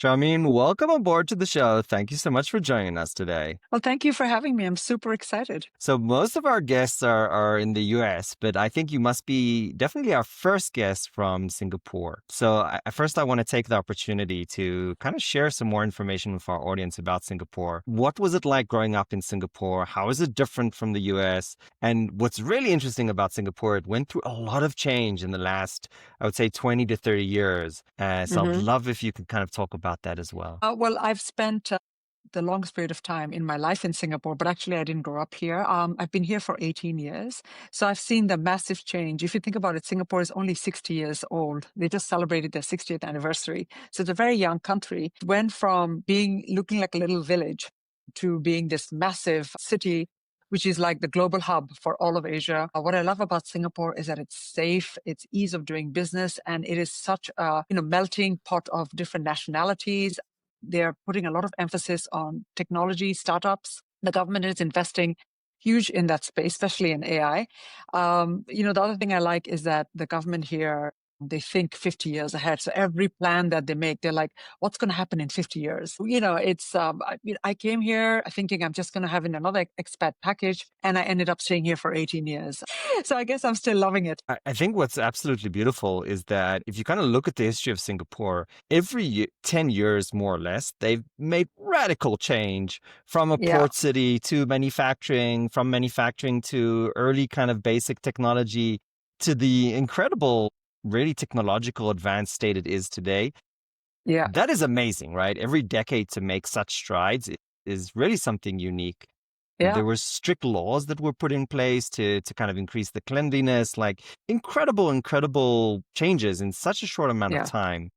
Sharmin, welcome aboard to the show. Thank you so much for joining us today. Well, thank you for having me. I'm super excited. So, most of our guests are in the US, but I think you must be definitely our first guest from Singapore. So, first, I want to take the opportunity to kind of share some more information with our audience about Singapore. What was it like growing up in Singapore? How is it different from the US? And what's really interesting about Singapore, it went through a lot of change in the last, I would say, 20 to 30 years. So, I'd hmm love if you could kind of talk about that as well. well, I've spent the longest period of time in my life in Singapore, but actually I didn't grow up here. I've been here for 18 years. So I've seen the massive change. If you think about it, Singapore is only 60 years old. They just celebrated their 60th anniversary. So it's a very young country. It went from being looking like a little village to being this massive city, which is like the global hub for all of Asia. What I love about Singapore is that it's safe, it's ease of doing business, and it is such a melting pot of different nationalities. They're putting a lot of emphasis on technology, startups. The government is investing huge in that space, especially in AI. The other thing I like is that the government here, they think 50 years ahead. So every plan that they make, they're like, what's going to happen in 50 years? I came here thinking I'm just going to have another expat package, and I ended up staying here for 18 years. So I guess I'm still loving it. I think what's absolutely beautiful is that if you kind of look at the history of Singapore, every 10 years, more or less, they've made radical change from a Yeah. port city to manufacturing, from manufacturing to early kind of basic technology to the incredible, really technological advanced state it is today. Yeah. That is amazing, right? Every decade to make such strides is really something unique. Yeah. There were strict laws that were put in place to kind of increase the cleanliness, like incredible changes in such a short amount of Yeah. time.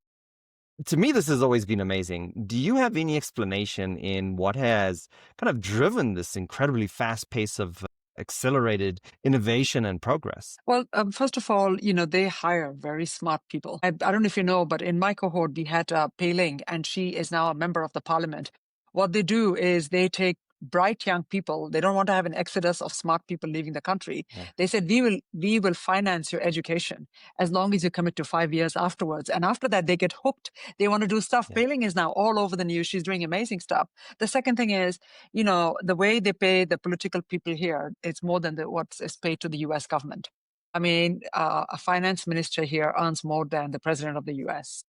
To me, this has always been amazing. Do you have any explanation in what has kind of driven this incredibly fast pace of accelerated innovation and progress? Well, first of all, they hire very smart people. I don't know if you know, but in my cohort, we had Pei Ling, and she is now a member of the parliament. What they do is they take bright young people. They don't want to have an exodus of smart people leaving the country. Yeah. They said, we will finance your education as long as you commit to 5 years afterwards. And after that, they get hooked. They want to do stuff. Yeah. Pei Ling is now all over the news. She's doing amazing stuff. The second thing is, the way they pay the political people here, it's more than what is paid to the US government. I mean, a finance minister here earns more than the president of the US.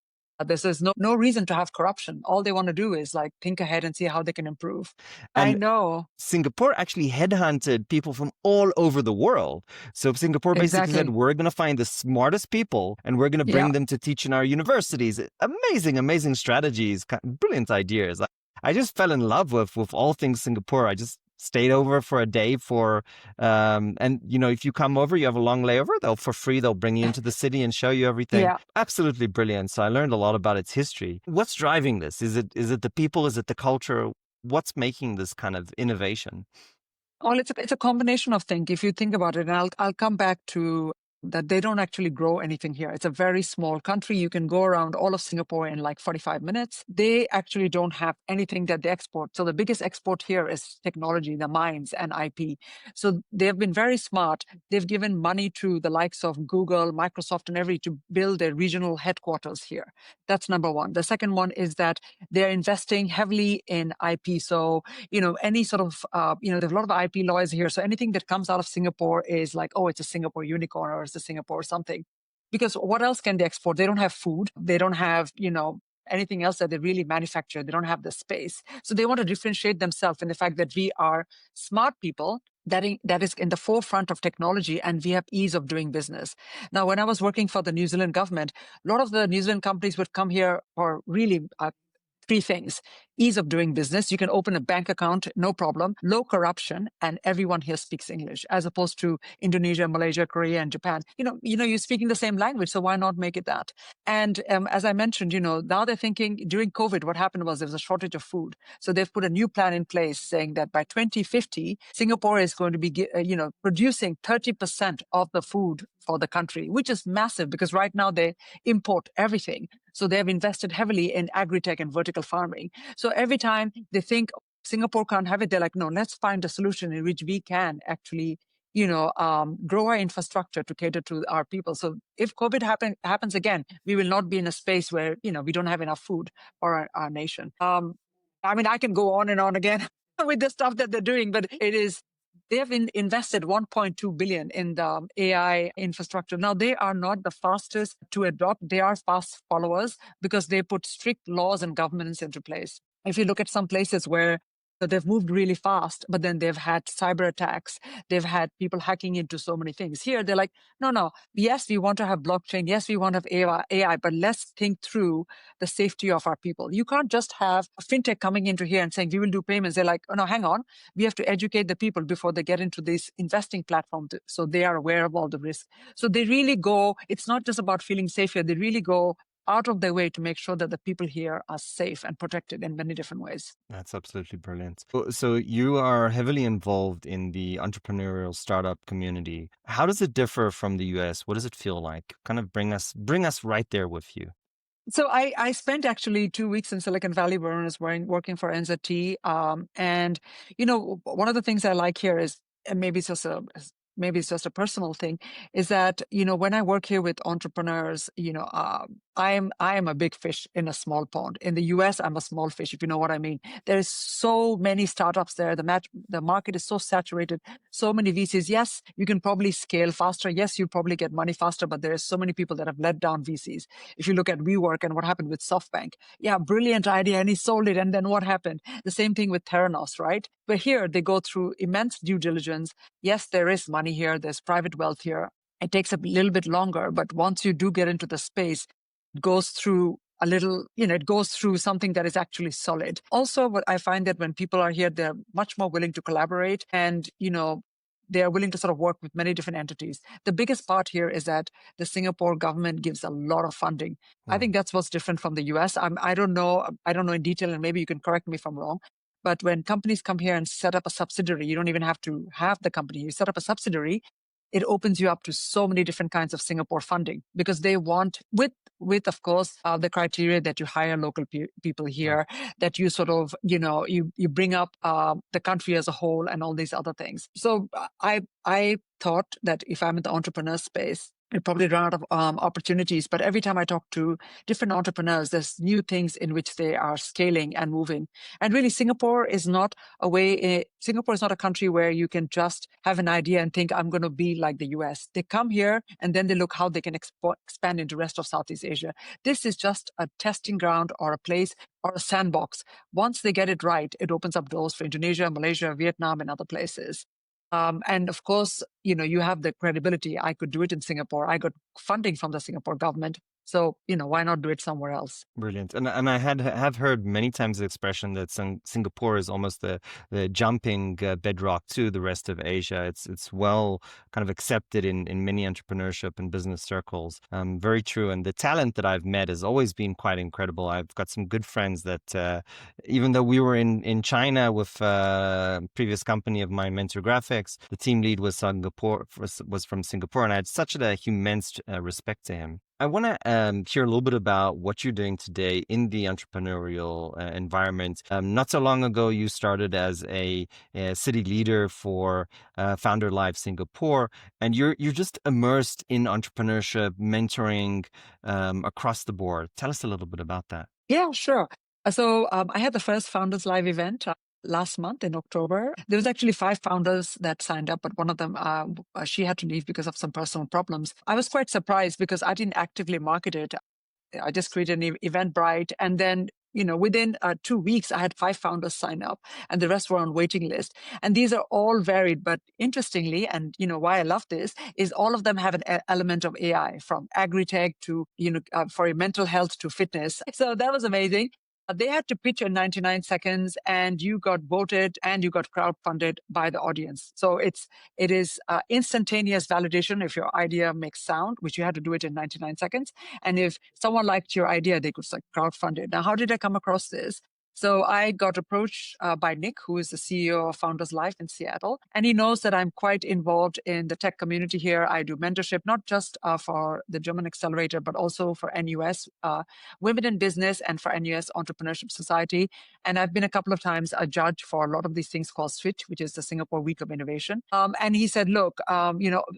There's no reason to have corruption. All they want to do is like think ahead and see how they can improve. I And know. Singapore actually headhunted people from all over the world. So Singapore basically said, Exactly. we're going to find the smartest people and we're going to Yeah. bring them to teach in our universities. Amazing strategies, brilliant ideas. I just fell in love with all things Singapore. I just stayed over for a day and if you come over, you have a long layover, for free, they'll bring you into the city and show you everything. Yeah. Absolutely brilliant. So I learned a lot about its history. What's driving this? Is it the people? Is it the culture? What's making this kind of innovation? Well, it's a combination of things. If you think about it, and I'll come back to that, they don't actually grow anything here. It's a very small country. You can go around all of Singapore in like 45 minutes. They actually don't have anything that they export. So the biggest export here is technology, the mines and IP. So they've been very smart. They've given money to the likes of Google, Microsoft, and every to build their regional headquarters here. That's number one. The second one is that they're investing heavily in IP. So any sort of, there's a lot of IP lawyers here. So anything that comes out of Singapore is like, oh, it's a Singapore unicorn or it's a Singapore something. Because what else can they export? They don't have food. They don't have, anything else that they really manufacture. They don't have the space. So they want to differentiate themselves in the fact that we are smart people that is in the forefront of technology, and we have ease of doing business. Now, when I was working for the New Zealand government, a lot of the New Zealand companies would come here for really three things: ease of doing business. You can open a bank account, no problem, low corruption, and everyone here speaks English, as opposed to Indonesia, Malaysia, Korea, and Japan. You're speaking the same language, so why not make it that? And as I mentioned, now they're thinking during COVID, what happened was there was a shortage of food. So they've put a new plan in place saying that by 2050, Singapore is going to be, producing 30% of the food for the country, which is massive because right now they import everything. So they have invested heavily in agri-tech and vertical farming. So every time they think Singapore can't have it, they're like, no, let's find a solution in which we can actually grow our infrastructure to cater to our people. So if COVID happens again, we will not be in a space where, we don't have enough food for our nation. I mean, I can go on and on again with the stuff that they're doing, but they have invested 1.2 billion in the AI infrastructure. Now, they are not the fastest to adopt. They are fast followers because they put strict laws and governance into place. If you look at some places where they've moved really fast, but then they've had cyber attacks. They've had people hacking into so many things. Here, they're like, no, no. Yes, we want to have blockchain. Yes, we want to have AI, but let's think through the safety of our people. You can't just have a fintech coming into here and saying, we will do payments. They're like, oh, no, hang on. We have to educate the people before they get into this investing platform so they are aware of all the risks. So they really go, it's not just about feeling safe here. They really go out of their way to make sure that the people here are safe and protected in many different ways. That's absolutely brilliant. So you are heavily involved in the entrepreneurial startup community. How does it differ from the US? What does it feel like? Kind of bring us right there with you. So I spent actually 2 weeks in Silicon Valley where I was working for NZT. And, one of the things I like here is, and maybe it's just a personal thing, is that, when I work here with entrepreneurs, I am a big fish in a small pond. In the US, I'm a small fish, if you know what I mean. There's so many startups there. The market is so saturated, so many VCs. Yes, you can probably scale faster. Yes, you probably get money faster, but there's so many people that have let down VCs. If you look at WeWork and what happened with SoftBank, yeah, brilliant idea, and he sold it. And then what happened? The same thing with Theranos, right? But here they go through immense due diligence. Yes, there is money here. There's private wealth here. It takes a little bit longer, but once you do get into the space, it goes through it goes through something that is actually solid. Also, what I find that when people are here, they're much more willing to collaborate and, they are willing to sort of work with many different entities. The biggest part here is that the Singapore government gives a lot of funding. I Hmm. think that's what's different from the US. I don't know in detail, and maybe you can correct me if I'm wrong. But when companies come here and set up a subsidiary, you don't even have to have the company. You set up a subsidiary, it opens you up to so many different kinds of Singapore funding because they want, with of course the criteria that you hire local people Right. here, that you sort of you bring up the country as a whole and all these other things. So I thought that if I'm in the entrepreneur space, I'd probably run out of opportunities. But every time I talk to different entrepreneurs, there's new things in which they are scaling and moving. And really, Singapore is not a country where you can just have an idea and think, I'm going to be like the US. They come here and then they look how they can expand into the rest of Southeast Asia. This is just a testing ground or a place or a sandbox. Once they get it right, it opens up doors for Indonesia, Malaysia, Vietnam, and other places. And of course, you have the credibility. I could do it in Singapore. I got funding from the Singapore government. So, why not do it somewhere else? Brilliant. And I have heard many times the expression that Singapore is almost the jumping bedrock to the rest of Asia. It's well kind of accepted in many entrepreneurship and business circles. Very true. And the talent that I've met has always been quite incredible. I've got some good friends that even though we were in China with a previous company of mine, Mentor Graphics, the team lead was from Singapore, and I had such a immense respect to him. I want to hear a little bit about what you're doing today in the entrepreneurial environment. Not so long ago, you started as a city leader for Founder Live Singapore, and you're just immersed in entrepreneurship, mentoring across the board. Tell us a little bit about that. Yeah, sure. So I had the first Founders Live event last month in October. There was actually 5 founders that signed up, but one of them, she had to leave because of some personal problems. I was quite surprised because I didn't actively market it. I just created an Eventbrite, and then within 2 weeks, I had 5 founders sign up, and the rest were on waiting list. And these are all varied, but interestingly, and why I love this is all of them have an element of AI, from agri-tech to for your mental health to fitness. So that was amazing. They had to pitch in 99 seconds, and you got voted and you got crowdfunded by the audience. So it is instantaneous validation if your idea makes sound, which you had to do it in 99 seconds. And if someone liked your idea, they could crowdfund it. Now, how did I come across this? So I got approached by Nick, who is the CEO of Founders Life in Seattle. And he knows that I'm quite involved in the tech community here. I do mentorship, not just for the German Accelerator, but also for NUS, Women in Business, and for NUS Entrepreneurship Society. And I've been a couple of times a judge for a lot of these things called Switch, which is the Singapore Week of Innovation. And he said, look,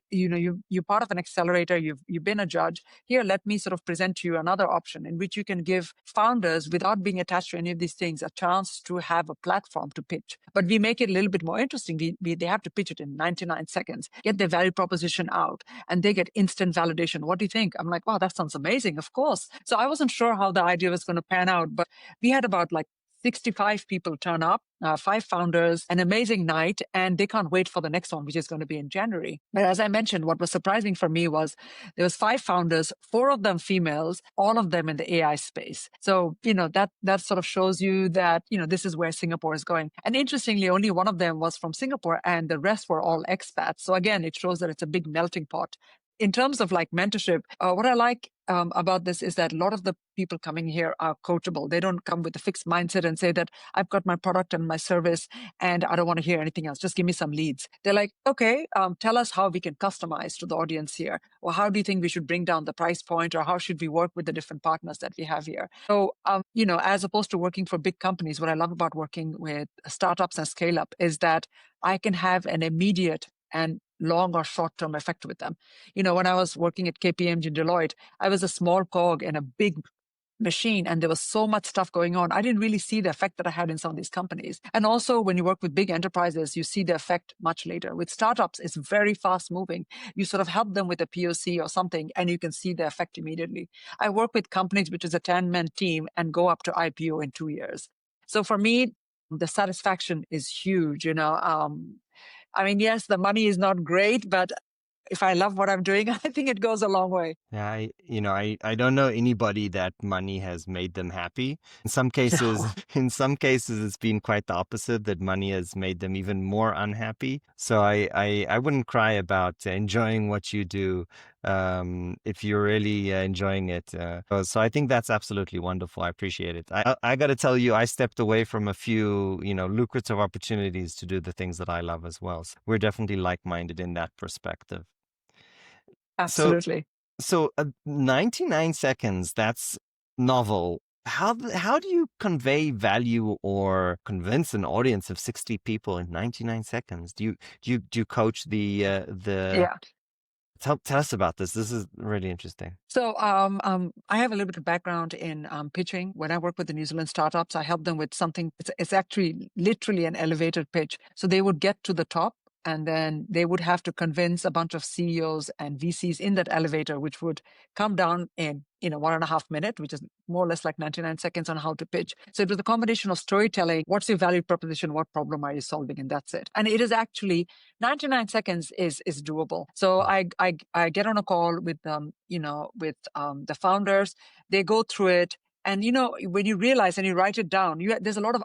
you're part of an accelerator. You've been a judge. Here, let me sort of present to you another option in which you can give founders, without being attached to any of these things, a chance to have a platform to pitch. But we make it a little bit more interesting. They have to pitch it in 99 seconds, get their value proposition out, and they get instant validation. What do you think? I'm like, wow, that sounds amazing. Of course. So I wasn't sure how the idea was going to pan out, but we had about like 65 people turn up, 5 founders, an amazing night, and they can't wait for the next one, which is going to be in January. But as I mentioned, what was surprising for me was there was 5 founders, 4 of them females, all of them in the AI space. So, that sort of shows you that, this is where Singapore is going. And interestingly, only one of them was from Singapore and the rest were all expats. So again, it shows that it's a big melting pot. In terms of like mentorship, what I like about this is that a lot of the people coming here are coachable. They don't come with a fixed mindset and say that I've got my product and my service and I don't want to hear anything else. Just give me some leads. They're like, okay, tell us how we can customize to the audience here. Or how do you think we should bring down the price point? Or how should we work with the different partners that we have here? So, as opposed to working for big companies, what I love about working with startups and scale up is that I can have an immediate and long or short-term effect with them. When I was working at KPMG and Deloitte, I was a small cog in a big machine and there was so much stuff going on. I didn't really see the effect that I had in some of these companies. And also when you work with big enterprises, you see the effect much later. With startups, it's very fast moving. You sort of help them with a POC or something and you can see the effect immediately. I work with companies which is a 10-man team and go up to IPO in 2 years. So for me, the satisfaction is huge, yes, the money is not great, but if I love what I'm doing, I think it goes a long way. Yeah, I don't know anybody that money has made them happy. In some cases, No, it's been quite the opposite, that money has made them even more unhappy. So I wouldn't cry about enjoying what you do, if you're really enjoying it. So I think that's absolutely wonderful. I appreciate it. I got to tell you, I stepped away from a few, lucrative opportunities to do the things that I love as well. So we're definitely like-minded in that perspective. So absolutely. So 99 seconds, that's novel. How do you convey value or convince an audience of 60 people in 99 seconds? Do you coach the Yeah. tell us about this. This is really interesting. So I have a little bit of background in pitching. When I work with the New Zealand startups, I help them with something. It's actually literally an elevator pitch. So they would get to the top and then they would have to convince a bunch of CEOs and VCs in that elevator, which would come down in 1.5 minutes, which is more or less like 99 seconds on how to pitch. So it was a combination of storytelling. What's your value proposition? What problem are you solving? And that's it. And it is actually 99 seconds is doable. So I get on a call with the founders. They go through it. And when you realize and you write it down, there's a lot of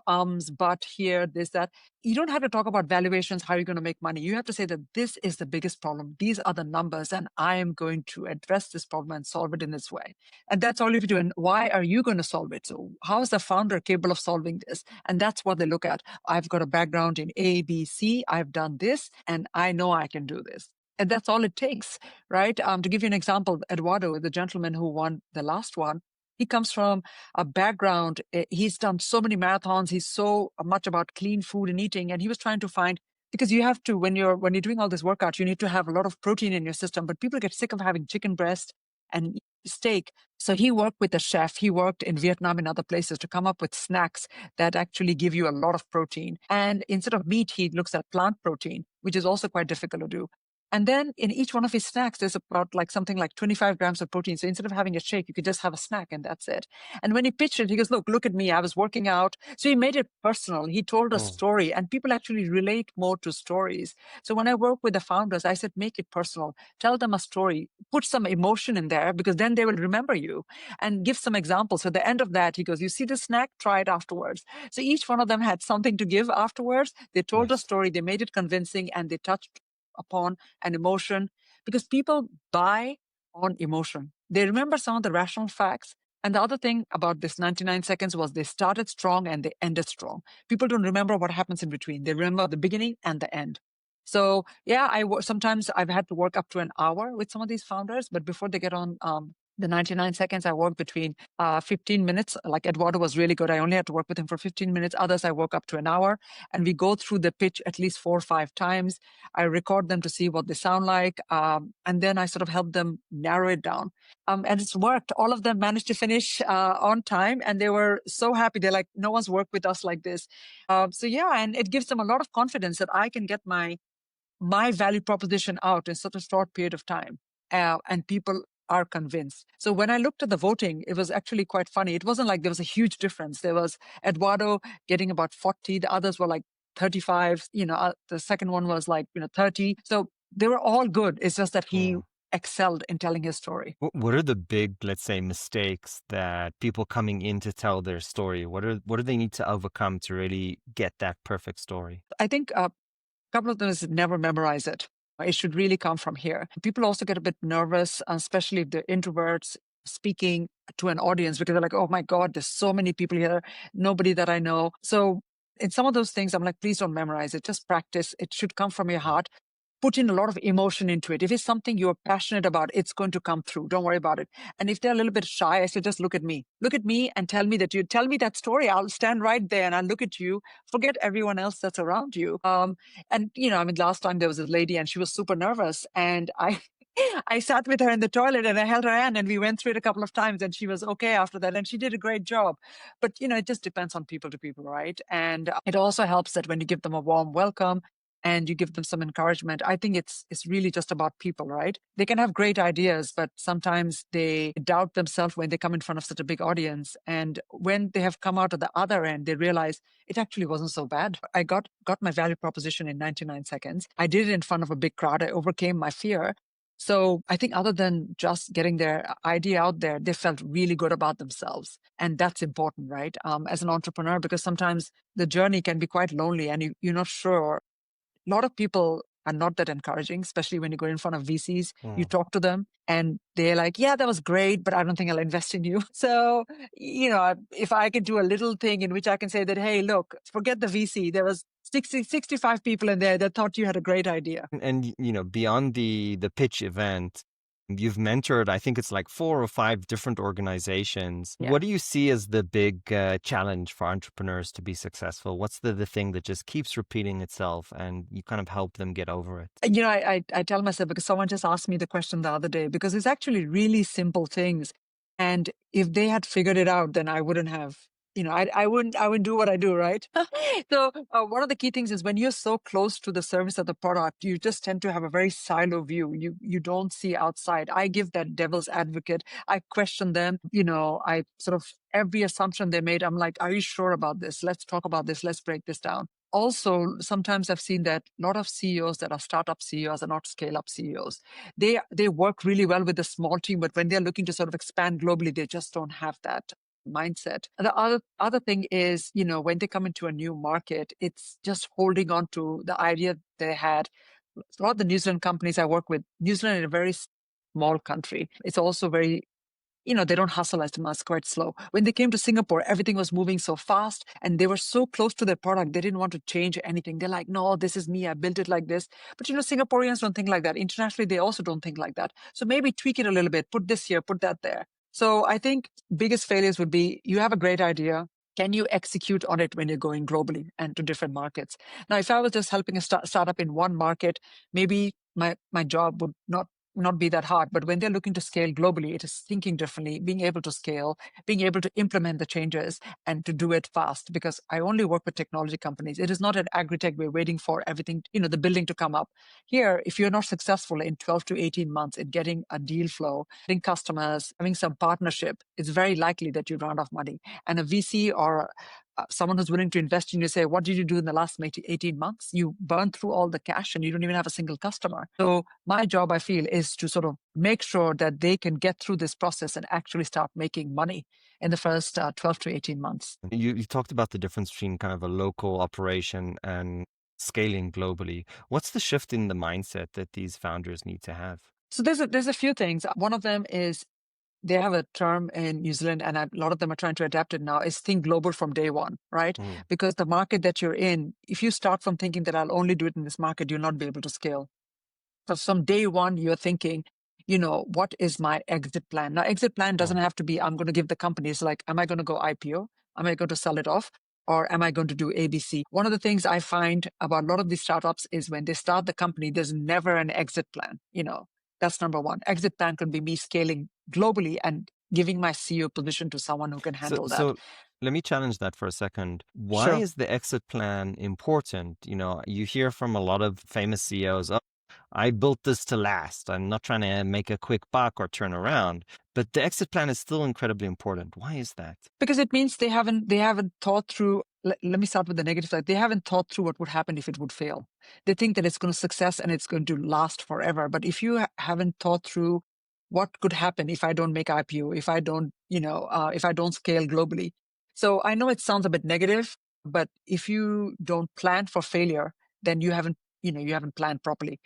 but here, this, that. You don't have to talk about valuations, how you're going to make money. You have to say that this is the biggest problem. These are the numbers, and I am going to address this problem and solve it in this way. And that's all you have to do. And why are you going to solve it? So how is the founder capable of solving this? And that's what they look at. I've got a background in A, B, C. I've done this, and I know I can do this. And that's all it takes, right? To give you an example, Eduardo, the gentleman who won the last one, he comes from a background. He's done so many marathons. He's so much about clean food and eating. And he was trying to find, because you have to, when you're doing all this workout, you need to have a lot of protein in your system, but people get sick of having chicken breast and steak. So he worked with a chef. He worked in Vietnam and other places to come up with snacks that actually give you a lot of protein. And instead of meat, he looks at plant protein, which is also quite difficult to do. And then in each one of his snacks, there's about something like 25 grams of protein. So instead of having a shake, you could just have a snack and that's it. And when he pitched it, he goes, look at me. I was working out. So he made it personal. He told a Oh, story and people actually relate more to stories. So when I work with the founders, I said, make it personal. Tell them a story. Put some emotion in there because then they will remember you, and give some examples. So at the end of that, he goes, you see the snack? Try it afterwards. So each one of them had something to give afterwards. They told a nice. story. They made it convincing and they touched upon an emotion, because people buy on emotion. They remember some of the rational facts, And the other thing about this 99 seconds was they started strong and they ended strong. People don't remember what happens in between. They remember the beginning and the end. So yeah, sometimes I've had to work up to an hour with some of these founders, but before they get on the 99 seconds, I work between 15 minutes. Like Eduardo was really good. I only had to work with him for 15 minutes. Others, I work up to an hour, and we go through the pitch at least 4 or 5 times. I record them to see what they sound like. And then I sort of help them narrow it down. And it's worked. All of them managed to finish on time, and they were so happy. They're like, no one's worked with us like this. So yeah, and it gives them a lot of confidence that I can get my value proposition out in such a short period of time. And people are convinced. So when I looked at the voting, it was actually quite funny. It wasn't like there was a huge difference. There was Eduardo getting about 40. The others were like 35. The second one was like, 30. So they were all good. It's just that he Mm. excelled in telling his story. What are the big, let's say, mistakes that people coming in to tell their story? What do they need to overcome to really get that perfect story? I think couple of them is never memorize it. It should really come from here. People also get a bit nervous, especially if they're introverts speaking to an audience because they're like, oh my God, there's so many people here, nobody that I know. So in some of those things, I'm like, please don't memorize it. Just practice. It should come from your heart. Put in a lot of emotion into it. If it's something you're passionate about, it's going to come through. Don't worry about it. And if they're a little bit shy, I say, just look at me. Look at me and tell me that story. I'll stand right there and I'll look at you. Forget everyone else that's around you. Last time there was a lady and she was super nervous, and I sat with her in the toilet and I held her hand and we went through it a couple of times, and she was okay after that and she did a great job. But, it just depends on people to people, right? And it also helps that when you give them a warm welcome and you give them some encouragement, I think it's really just about people, right? They can have great ideas, but sometimes they doubt themselves when they come in front of such a big audience. And when they have come out of the other end, they realize it actually wasn't so bad. I got my value proposition in 99 seconds. I did it in front of a big crowd. I overcame my fear. So I think other than just getting their idea out there, they felt really good about themselves. And that's important, right? As an entrepreneur, because sometimes the journey can be quite lonely and you're not sure. A lot of people are not that encouraging, especially when you go in front of VCs. You Mm. talk to them and they're like, yeah, that was great, but I don't think I'll invest in you. So, if I can do a little thing in which I can say that, hey, look, forget the VC. There was 65 people in there that thought you had a great idea. And beyond the pitch event, you've mentored, I think it's like 4 or 5 different organizations. Yeah. What do you see as the big challenge for entrepreneurs to be successful? What's the thing that just keeps repeating itself and you kind of help them get over it? I tell myself, because someone just asked me the question the other day, because it's actually really simple things. And if they had figured it out, then I wouldn't have, I wouldn't do what I do, right? So one of the key things is when you're so close to the service of the product, you just tend to have a very silo view. You don't see outside. I give that devil's advocate. I question them. I sort of every assumption they made, I'm like, are you sure about this? Let's talk about this. Let's break this down. Also, sometimes I've seen that a lot of CEOs that are startup CEOs are not scale up CEOs. They work really well with a small team, but when they're looking to sort of expand globally, they just don't have that mindset. The other thing is, when they come into a new market, it's just holding on to the idea they had. A lot of the New Zealand companies I work with, New Zealand is a very small country. It's also very, they don't hustle as much, quite slow. When they came to Singapore, everything was moving so fast and they were so close to their product. They didn't want to change anything. They're like, no, this is me. I built it like this. But, Singaporeans don't think like that. Internationally, they also don't think like that. So maybe tweak it a little bit, put this here, put that there. So I think biggest failures would be you have a great idea. Can you execute on it when you're going globally and to different markets? Now, if I was just helping a startup in one market, maybe my job would not be that hard. But when they're looking to scale globally, it is thinking differently, being able to scale, being able to implement the changes and to do it fast. Because I only work with technology companies. It is not an agri-tech. We're waiting for everything, the building to come up. Here, if you're not successful in 12 to 18 months in getting a deal flow, getting customers, having some partnership, it's very likely that you run out of money. And a VC or someone who's willing to invest in you say, what did you do in the last 18 months? You burn through all the cash and you don't even have a single customer. So my job, I feel, is to sort of make sure that they can get through this process and actually start making money in the first 12 to 18 months. You talked about the difference between kind of a local operation and scaling globally. What's the shift in the mindset that these founders need to have? So there's a few things. One of them is they have a term in New Zealand, and a lot of them are trying to adapt it now, is think global from day one, right? Mm. Because the market that you're in, if you start from thinking that I'll only do it in this market, you'll not be able to scale. So from day one, you're thinking, what is my exit plan? Now, exit plan doesn't Mm. have to be, I'm going to give the companies like, am I going to go IPO? Am I going to sell it off? Or am I going to do ABC? One of the things I find about a lot of these startups is when they start the company, there's never an exit plan. That's number one. Exit plan could be me scaling globally and giving my CEO position to someone who can So, handle that. so let me challenge that for a second. Why Sure. is the exit plan important? You hear from a lot of famous CEOs, oh, I built this to last. I'm not trying to make a quick buck or turn around. But the exit plan is still incredibly important. Why is that? Because it means they haven't thought through. Let me start with the negative side. They haven't thought through what would happen if it would fail. They think that it's going to success and it's going to last forever. But if you haven't thought through what could happen if I don't make IPO, if I don't scale globally. So I know it sounds a bit negative, but if you don't plan for failure, then you haven't planned properly.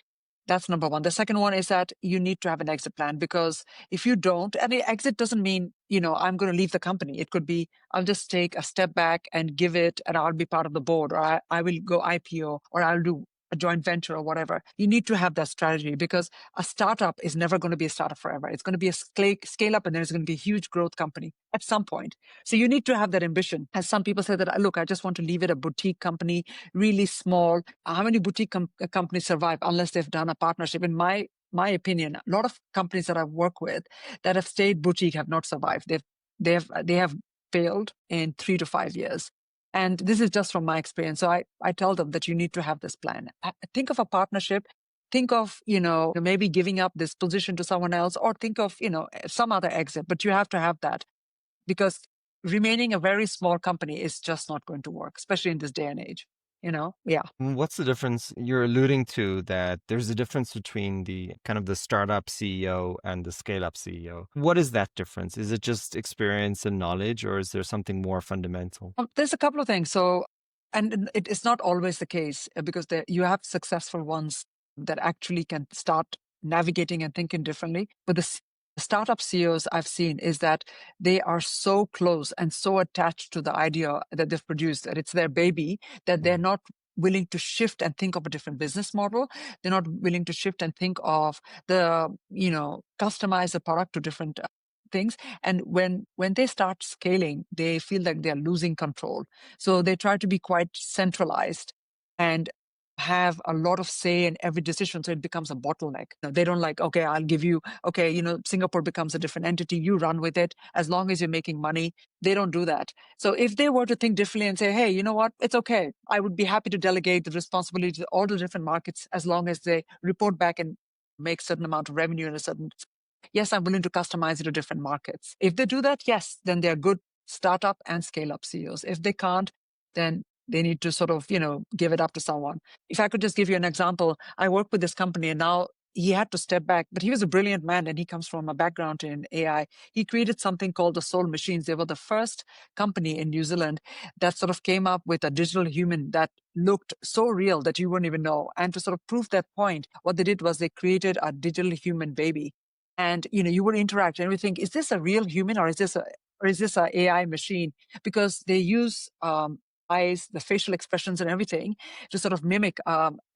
That's number one. The second one is that you need to have an exit plan, because if you don't, and the exit doesn't mean, I'm going to leave the company. It could be, I'll just take a step back and give it, and I'll be part of the board, or I will go IPO, or I'll do a joint venture or whatever. You need to have that strategy, because a startup is never going to be a startup forever. It's going to be a scale up, and there's going to be a huge growth company at some point. So you need to have that ambition. As some people say that, look, I just want to leave it a boutique company, really small. How many boutique companies survive unless they've done a partnership? In my opinion, a lot of companies that I've worked with that have stayed boutique have not survived. They have failed in 3 to 5 years. And this is just from my experience. So I tell them that you need to have this plan. Think of a partnership. Think of, maybe giving up this position to someone else, or think of, some other exit, but you have to have that, because remaining a very small company is just not going to work, especially in this day and age. Yeah. What's the difference? You're alluding to that there's a difference between the kind of the startup CEO and the scale up CEO. What is that difference? Is it just experience and knowledge, or is there something more fundamental? There's a couple of things. So, and it's not always the case, because you have successful ones that actually can start navigating and thinking differently. But the startup CEOs I've seen is that they are so close and so attached to the idea that they've produced, that it's their baby, that they're Mm. not willing to shift and think of a different business model. They're not willing to shift and think of customize the product to different things. And when they start scaling, they feel like they're losing control. So they try to be quite centralized and have a lot of say in every decision. So it becomes a bottleneck. They don't like, okay, I'll give you, okay, Singapore becomes a different entity. You run with it as long as you're making money. They don't do that. So if they were to think differently and say, hey, you know what? It's okay. I would be happy to delegate the responsibility to all the different markets as long as they report back and make certain amount of revenue in a certain. Yes, I'm willing to customize it to different markets. If they do that, yes, then they're good startup and scale up CEOs. If they can't, then they need to sort of, give it up to someone. If I could just give you an example, I work with this company, and now he had to step back, but he was a brilliant man, and he comes from a background in AI. He created something called the Soul Machines. They were the first company in New Zealand that sort of came up with a digital human that looked so real that you wouldn't even know. And to sort of prove that point, what they did was they created a digital human baby. And you would interact and we think, is this a real human, or is this a AI machine? Because they use eyes, the facial expressions and everything to sort of mimic.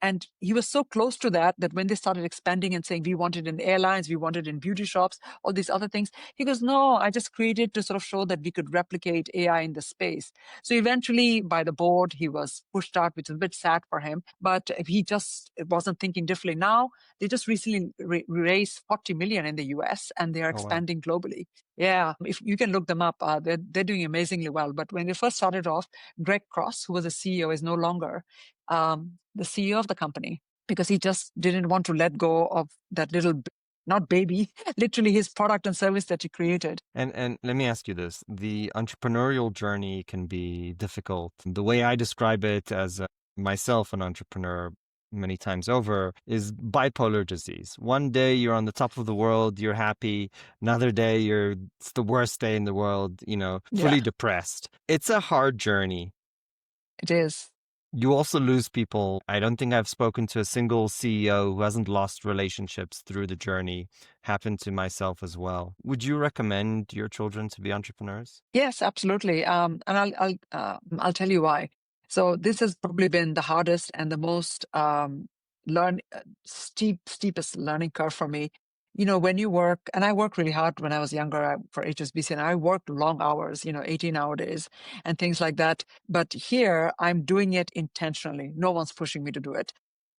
And he was so close to that when they started expanding and saying, we want it in airlines, we want it in beauty shops, all these other things, he goes, no, I just created to sort of show that we could replicate AI in the space. So eventually, by the board, he was pushed out, which is a bit sad for him. But he just wasn't thinking differently. Now they just recently raised 40 million in the US, and they are Oh, wow. expanding globally. Yeah, if you can look them up, they're doing amazingly well. But when they first started off, Greg Cross, who was the CEO, is no longer the CEO of the company, because he just didn't want to let go of that little, not baby, literally his product and service that he created. And let me ask you this. The entrepreneurial journey can be difficult. The way I describe it as myself, an entrepreneur many times over, is bipolar disease. One day you're on the top of the world, you're happy. Another day it's the worst day in the world, Yeah, fully depressed. It's a hard journey. it is. You also lose people. I don't think I've spoken to a single CEO who hasn't lost relationships through the journey. Happened to myself as well. Would you recommend your children to be entrepreneurs? Yes, absolutely. And I'll tell you why. So this has probably been the hardest and the most learn steepest learning curve for me. You know, when you work, and I worked really hard when I was younger for HSBC, and I worked long hours, 18-hour days and things like that. But here, I'm doing it intentionally. No one's pushing me to do it.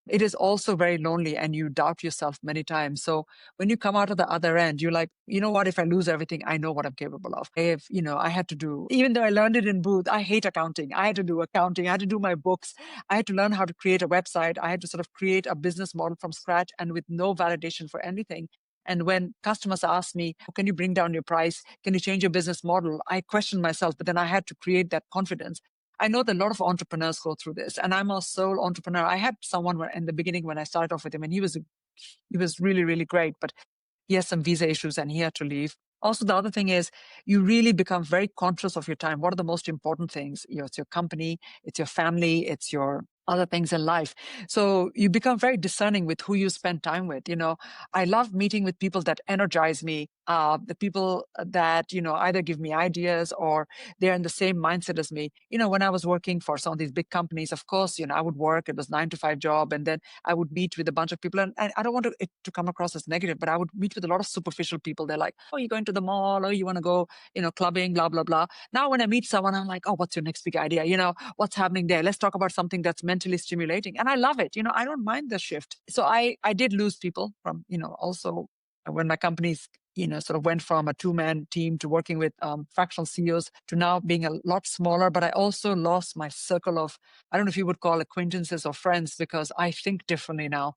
It is also very lonely, and you doubt yourself many times. So when you come out of the other end, you're like, you know what? If I lose everything, I know what I'm capable of. If, I had to do, even though I learned it in booth, I hate accounting. I had to do accounting. I had to do my books. I had to learn how to create a website. I had to sort of create a business model from scratch and with no validation for anything. And when customers ask me, "Oh, can you bring down your price? Can you change your business model?" I questioned myself, but then I had to create that confidence. I know that a lot of entrepreneurs go through this, and I'm a sole entrepreneur. I had someone in the beginning when I started off with him, and he was really, really great, but he has some visa issues and he had to leave. Also, the other thing is you really become very conscious of your time. What are the most important things? It's your company, it's your family, it's your other things in life. So you become very discerning with who you spend time with. I love meeting with people that energize me, the people that, either give me ideas or they're in the same mindset as me. When I was working for some of these big companies, of course, I would work, it was 9 to 5 job, and then I would meet with a bunch of people, and I don't want it to come across as negative, but I would meet with a lot of superficial people. They're like, "Oh, you're going to the mall, or you want to go, clubbing, blah, blah, blah." Now, when I meet someone, I'm like, "Oh, what's your next big idea? What's happening there? Let's talk about something that's mentally stimulating." And I love it. I don't mind the shift. So I did lose people from, also when my companies sort of went from a two-man team to working with fractional CEOs to now being a lot smaller. But I also lost my circle of, I don't know if you would call acquaintances or friends, because I think differently now.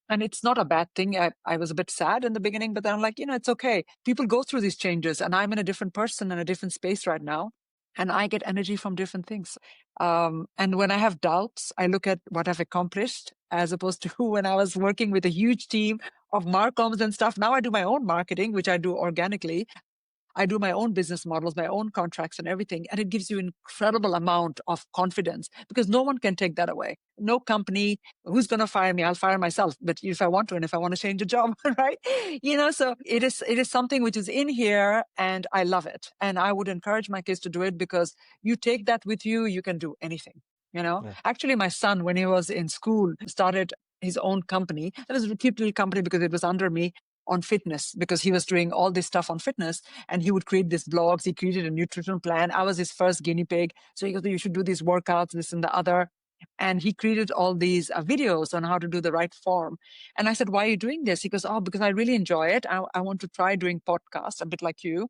And it's not a bad thing. I was a bit sad in the beginning, but then I'm like, it's okay. People go through these changes, and I'm in a different person in a different space right now. And I get energy from different things. And when I have doubts, I look at what I've accomplished as opposed to when I was working with a huge team of Marcoms and stuff. Now I do my own marketing, which I do organically. I do my own business models, my own contracts and everything. And it gives you incredible amount of confidence because no one can take that away. No company, who's going to fire me? I'll fire myself. But if I want to, and if I want to change a job, right? So it is something which is in here and I love it. And I would encourage my kids to do it because you take that with you, you can do anything. Yeah. Actually, my son, when he was in school, started his own company. It was a cute little company because it was under me on fitness because he was doing all this stuff on fitness and he would create these blogs. He created a nutrition plan. I was his first guinea pig. So he goes, "You should do these workouts, this and the other." And he created all these videos on how to do the right form. And I said, "Why are you doing this?" He goes, "Oh, because I really enjoy it. I want to try doing podcasts a bit like you.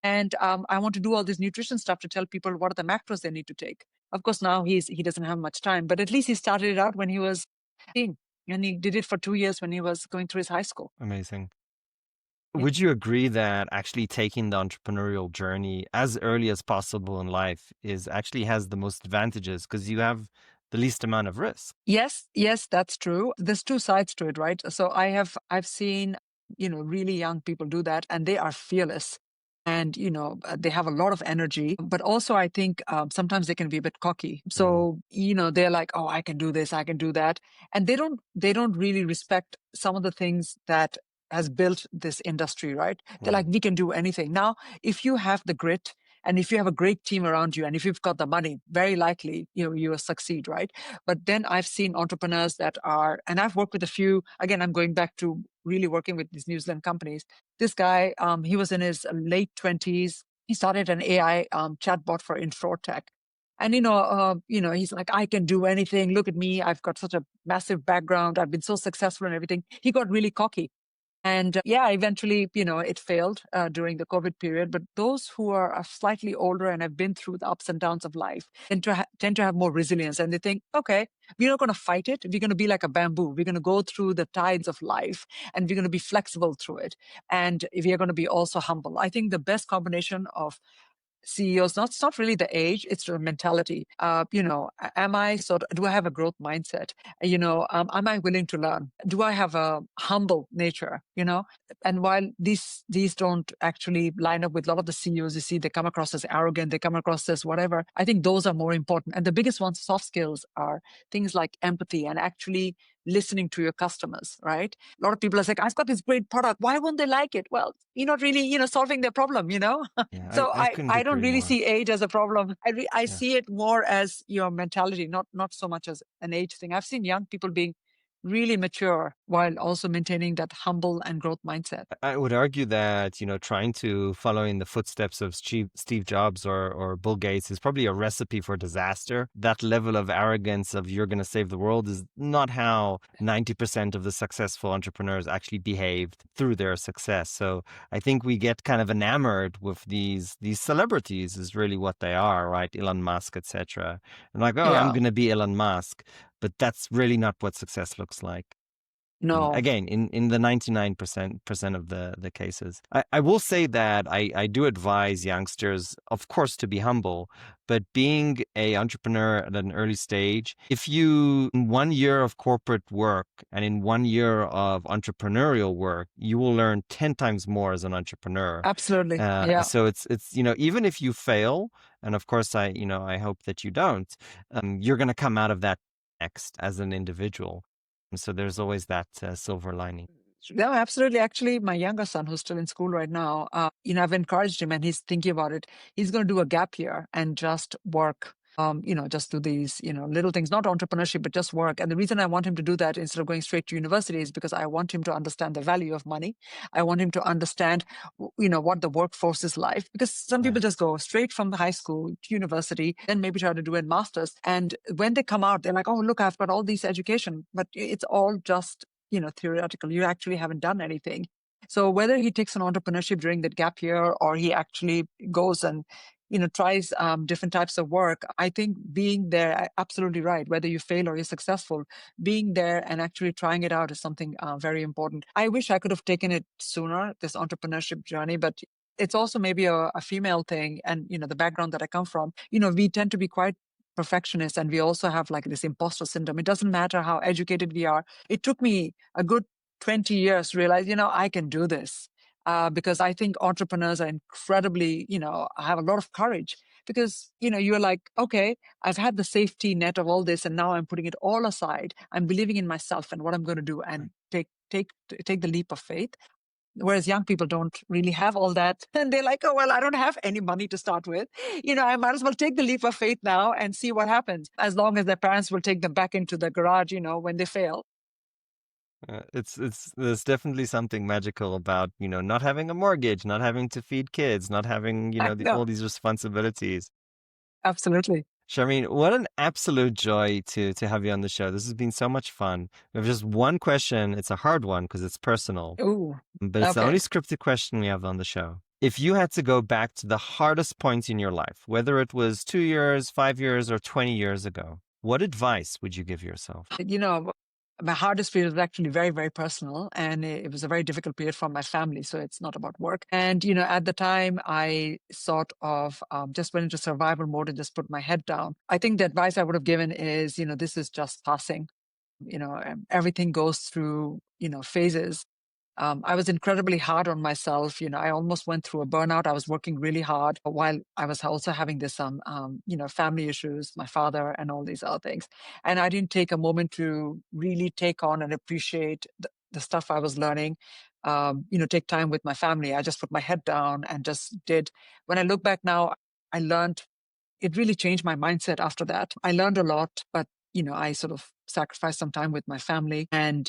And I want to do all this nutrition stuff to tell people what are the macros they need to take." Of course, now he doesn't have much time, but at least he started it out when he was 18. And he did it for 2 years when he was going through his high school. Amazing. Yeah. Would you agree that actually taking the entrepreneurial journey as early as possible in life is actually has the most advantages because you have the least amount of risk? Yes, that's true. There's two sides to it, right? So I've seen, really young people do that and they are fearless and, they have a lot of energy, but also I think sometimes they can be a bit cocky. Mm, So, they're like, "Oh, I can do this, I can do that." And they don't really respect some of the things that has built this industry, right? They're mm, like, "We can do anything." Now, if you have the grit and if you have a great team around you and if you've got the money, very likely, you will succeed, right? But then I've seen entrepreneurs that are, and I've worked with a few, again, I'm going back to really working with these New Zealand companies. This guy, he was in his late 20s. He started an AI chatbot for InsurTech. And, he's like, "I can do anything. Look at me. I've got such a massive background. I've been so successful and everything." He got really cocky. And yeah, eventually, it failed during the COVID period. But those who are slightly older and have been through the ups and downs of life tend to have more resilience. And they think, okay, we're not going to fight it. We're going to be like a bamboo. We're going to go through the tides of life and we're going to be flexible through it. And we are going to be also humble. I think the best combination of CEOs, not it's not really the age, it's the mentality. Am I do I have a growth mindset? Am I willing to learn? Do I have a humble nature? And while these don't actually line up with a lot of the CEOs, you see, they come across as arrogant, they come across as whatever. I think those are more important. And the biggest ones, soft skills, are things like empathy and actually listening to your customers, right? A lot of people are like, I've got this great product. Why won't they like it? Well, you're not really, solving their problem. Yeah, So I I, couldn't I don't agree really more. see age as a problem. I Yeah. see it more as your mentality, not so much as an age thing. I've seen young people being really mature while also maintaining that humble and growth mindset. I would argue that, trying to follow in the footsteps of Steve Jobs or Bill Gates is probably a recipe for disaster. That level of arrogance of you're going to save the world is not how 90% of the successful entrepreneurs actually behaved through their success. So I think we get kind of enamored with these celebrities is really what they are, right? Elon Musk, etc. And like, oh, I'm Yeah. going to be Elon Musk. But that's really not what success looks like. No. Again, in the 99% of the cases. I will say that I do advise youngsters, of course, to be humble, but being a entrepreneur at an early stage, if you, in 1 year of corporate work and in 1 year of entrepreneurial work, you will learn 10 times more as an entrepreneur. Absolutely. Yeah. So it's even if you fail, and of course I hope that you don't, you're going to come out of that next as an individual. So there's always that silver lining. No, absolutely. Actually, my younger son, who's still in school right now, I've encouraged him and he's thinking about it. He's going to do a gap year and just work, just do these, little things, not entrepreneurship, but just work. And the reason I want him to do that instead of going straight to university is because I want him to understand the value of money. I want him to understand, what the workforce is like, because some Yeah. people just go straight from the high school to university, then maybe try to do a master's. And when they come out, they're like, oh, look, I've got all these education, but it's all just theoretical. You actually haven't done anything. So whether he takes an entrepreneurship during that gap year or he actually goes and, tries different types of work, I think being there, absolutely right. Whether you fail or you're successful, being there and actually trying it out is something very important. I wish I could have taken it sooner, this entrepreneurship journey, but it's also maybe a female thing. And, the background that I come from, we tend to be quite perfectionists and we also have like this imposter syndrome. It doesn't matter how educated we are. It took me a good 20 years to realize, I can do this. Because I think entrepreneurs are incredibly, have a lot of courage because, you're like, okay, I've had the safety net of all this and now I'm putting it all aside. I'm believing in myself and what I'm going to do and take the leap of faith. Whereas young people don't really have all that. And they're like, oh, well, I don't have any money to start with. I might as well take the leap of faith now and see what happens, as long as their parents will take them back into the garage, when they fail. It's there's definitely something magical about not having a mortgage, not having to feed kids, not having I know. all these responsibilities. Absolutely. Sharmin, what an absolute joy to have you on the show. This has been so much fun. We have just one question. It's a hard one because it's personal, Ooh, but it's the only okay. scripted question we have on the show. If you had to go back to the hardest points in your life, whether it was 2 years, 5 years, or 20 years ago, what advice would you give yourself? My hardest period was actually very, very personal. And it was a very difficult period for my family. So it's not about work. And, at the time, I sort of just went into survival mode and just put my head down. I think the advice I would have given is, this is just passing. Everything goes through, phases. I was incredibly hard on myself. I almost went through a burnout. I was working really hard while I was also having this, family issues, my father and all these other things. And I didn't take a moment to really take on and appreciate the stuff I was learning, take time with my family. I just put my head down and just did. When I look back now, I learned it really changed my mindset after that. I learned a lot, but I sort of sacrificed some time with my family and,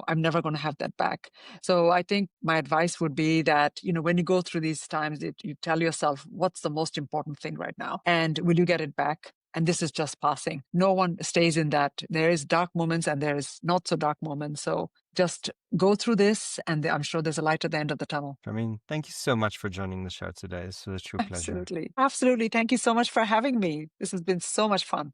I'm never going to have that back. So I think my advice would be that, when you go through these times, you tell yourself, what's the most important thing right now? And will you get it back? And this is just passing. No one stays in that. There is dark moments and there is not so dark moments. So just go through this and I'm sure there's a light at the end of the tunnel. Sharmin, thank you so much for joining the show today. This was a true pleasure. Absolutely. Absolutely. Thank you so much for having me. This has been so much fun.